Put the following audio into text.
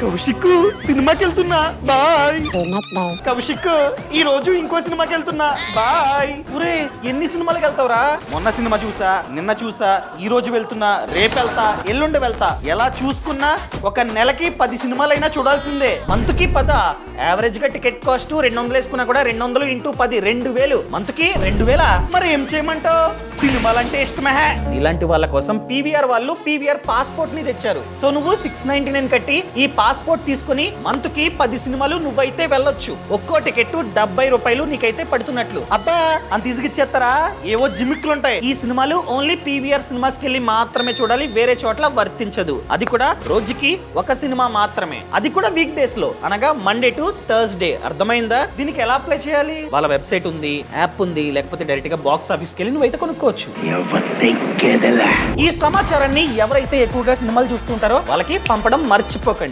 కౌశిక్ సినిమాకి వెళ్తున్నా బాయ్. కౌశిక్ ఈ రోజు ఇంకో సినిమాకి వెళ్తున్నా బాయ్. ఒరే ఎన్ని సినిమాలకు వెళ్తావురా? మొన్న సినిమా చూసా, నిన్న చూసా, ఈ రోజు వెళ్తున్నా, రేపు వెళ్తా, ఎల్లుండి వెళ్తా. ఎలా చూసుకున్నా ఒక నెలకి 10 సినిమాలైనా చూడాల్సిందే. మంత్ కి 10. యావరేజ్ గా టికెట్ కాస్ట్ 200 వేసుకున్నా కూడా 200 ఇంటూ 10 2000. మంత్ కి 2000. మరి ఏం చేయమంటావు? సినిమాలంటే ఇష్టమే. ఇలాంటి వాళ్ళ కోసం పీవీఆర్ వాళ్ళు పీవీఆర్ పాస్పోర్ట్ ని తెచ్చారు. సో నువ్వు 699 కట్టి ఈ పాస్పోర్ట్ తీసుకుని మంత్ కి 10 సినిమాలు నువ్వైతే వెళ్ళొచ్చు. ఒక్కో టికెట్ 70 రూపాయలు నీకైతే పడుతున్నట్లు. అబ్బా అంత ఈజీగిచ్చేస్తారా? ఏవో జిమిక్లు ఉంటాయి. ఈ సినిమాలు ఓన్లీ పీవీఆర్ సినిమాస్ కి వెళ్ళి మాత్రమే చూడాలి, వేరే చోట్ల వర్తించదు. అది కూడా రోజుకి ఒక సినిమా మాత్రమే, అది కూడా వీక్ డేస్ లో, అనగా మండే టు థర్స్డే. అర్థమైందా? దీనికి ఎలా అప్లై చేయాలి? వాళ్ళ వెబ్సైట్ ఉంది, యాప్ ఉంది, లేకపోతే డైరెక్ట్ గా బాక్స్ ఆఫీస్కి వెళ్ళి నువ్వైతే కొనుక్కోవచ్చు. ఈ సమాచారాన్ని ఎవరైతే ఎక్కువగా సినిమాలు చూస్తుంటారో వాళ్ళకి పంపడం మర్చిపోకండి.